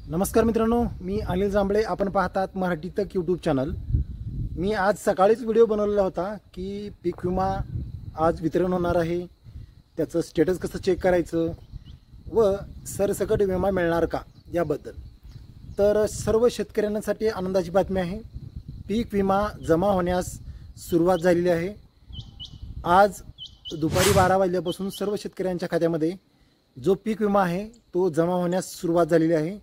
नमस्कार मित्रांनो, मी अनिल जांभळे. आपण पाहतात मराठी तक यूट्यूब चॅनल. मी आज सकाळीच व्हिडिओ बनवलेला होता की पीक विमा आज वितरण होणार आहे, त्याचं स्टेटस कसं चेक करायचं व सरसकट विमा मिळणार का याबद्दल. तर सर्व शेतकऱ्यांसाठी आनंदाची बातमी आहे. पीक विमा जमा होण्यास सुरुवात झालेली आहे. आज दुपारी 12 वाजल्यापासून सर्व शेतकऱ्यांच्या खात्यामध्ये जो पीक विमा आहे तो जमा होण्यास सुरुवात झालेली आहे.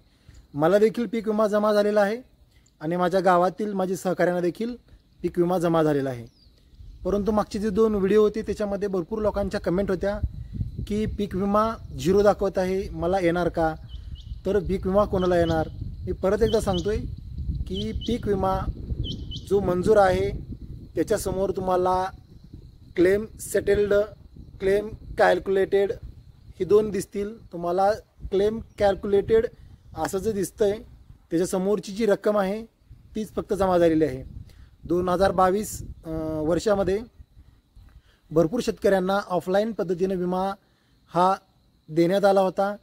मला देखील पीक विमा जमा झालेला आहे आणि माझ्या गावातील माझे सहकाऱ्यांना देखील पीक विमा जमा झालेला आहे. परंतु मागचे जे 2 व्हिडिओ होते त्याच्यामध्ये भरपूर लोकांच्या कमेंट होत्या की पीक विमा 0 दाखवत आहे, मला येणार का, तर पीक विमा कोणाला येणार. मी परत एकदा सांगतोय की पीक विमा जो मंजूर आहे त्याच्यासमोर तुम्हाला क्लेम सेटल्ड, क्लेम कॅल्क्युलेटेड ही 2 दिसतील. तुम्हाला क्लेम कॅल्क्युलेटेड असं जे दिसतंय त्याच्यासमोरची जी रक्कम आहे तीच फक्त जमा झालेली आहे. 2022 वर्षामध्ये भरपूर शेतकऱ्यांना ऑफलाईन पद्धतीने विमा हा देण्यात आला होता.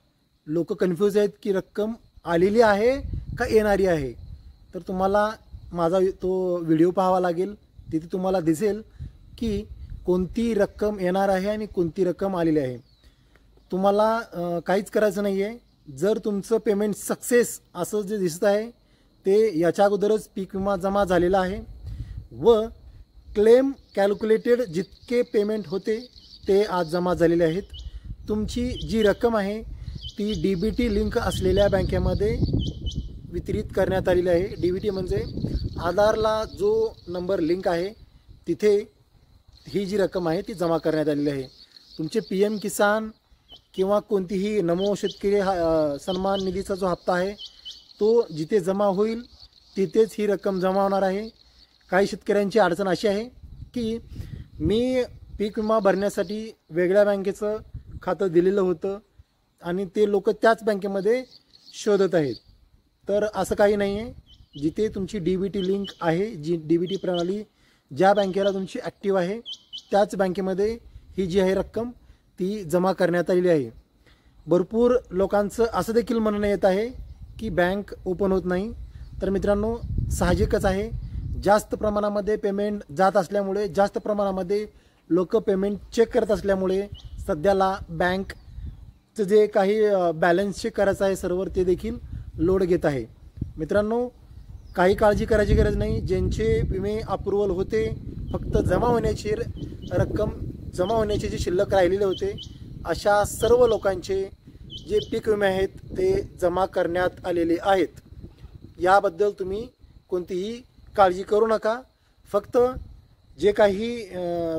लोक कन्फ्यूज आहेत की रक्कम आलेली आहे का येणारी आहे. तर तुम्हाला माझा तो व्हिडिओ पाहावा लागेल. तिथे तुम्हाला दिसेल की कोणती रक्कम येणार आहे आणि कोणती रक्कम आलेली आहे. तुम्हाला काहीच करायचं नाही आहे. जर तुमचं पेमेंट सक्सेस असं जे दिसत आहे ते याच्या अगोदरच पीक विमा जमा झालेला आहे व क्लेम कॅल्क्युलेटेड जितके पेमेंट होते ते आज जमा झालेले आहेत. तुमची जी रक्कम आहे ती DBT लिंक असलेल्या बँकेमध्ये वितरित करण्यात आलेली आहे. DBT म्हणजे आधारला जो नंबर लिंक आहे तिथे ही जी रक्कम आहे ती जमा करण्यात आलेली आहे. तुमचे PM किसान किंवा कोणतीही नमो शेतकरी सन्मान निधीचा जो हप्ता आहे तो जिथे जमा होईल तिथेच ही रक्कम जमा होणार आहे. काही शेतकऱ्यांची अडचण अशी आहे की मी पीक विमा भरण्यासाठी वेगळ्या बँकेचं खातं दिलेलं होतं आणि ते लोक त्याच बँकेमध्ये शोधत आहेत. तर असं काही नाही आहे. जिथे तुमची DBT लिंक आहे, जी DBT प्रणाली ज्या बँकेला तुमची ॲक्टिव्ह आहे त्याच बँकेमध्ये ही जी आहे रक्कम ती जमा करण्यात आलेली आहे. भरपूर लोकांचं असं देखील म्हणणं येत आहे की बँक ओपन होत नाही. तर मित्रांनो, साहजिकच आहे. जास्त प्रमाणामध्ये पेमेंट जात असल्यामुळे, जास्त प्रमाणामध्ये लोक पेमेंट चेक करत असल्यामुळे सध्याला बँकचं जे काही बॅलन्स चेक करायचं आहे सर्व्हर ते देखील लोड घेत आहे. मित्रांनो, काही काळजी करायची गरज नाही. ज्यांचे विमे अप्रूव्हल होते, फक्त जमा होण्याची रक्कम, जमा होण्याचे जे शिल्लक राहिलेले होते अशा सर्व लोकांचे जे पीक विमे आहेत ते जमा करण्यात आलेले आहेत. याबद्दल तुम्ही कोणतीही काळजी करू नका. फक्त जे काही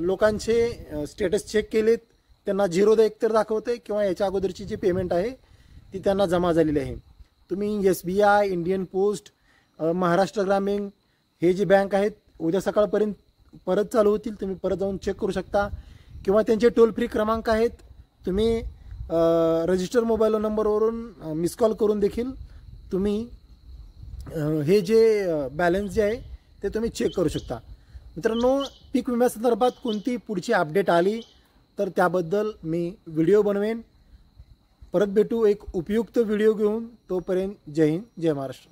लोकांचे स्टेटस चेक केलेत त्यांना 0 एकतर दाखवते किंवा याच्या अगोदरची जी पेमेंट आहे ती त्यांना जमा झालेली आहे. तुम्ही SBI, इंडियन पोस्ट, महाराष्ट्र ग्रामीण हे जे बँक आहेत उद्या सकाळपर्यंत परत चालू होतील. तुम्ही परत जाऊन चेक करू शकता किंवा त्यांचे टोल फ्री क्रमांक आहेत. तुम्ही रजिस्टर मोबाईल नंबरवरून मिस कॉल करून देखील तुम्ही हे जे बॅलन्स जे आहे ते तुम्ही चेक करू शकता. मित्रांनो, पीक विम्यासंदर्भात कोणती पुढची अपडेट आली तर त्याबद्दल मी व्हिडिओ बनवेन. परत भेटू एक उपयुक्त व्हिडिओ घेऊन. तोपर्यंत जय हिंद, जय महाराष्ट्र.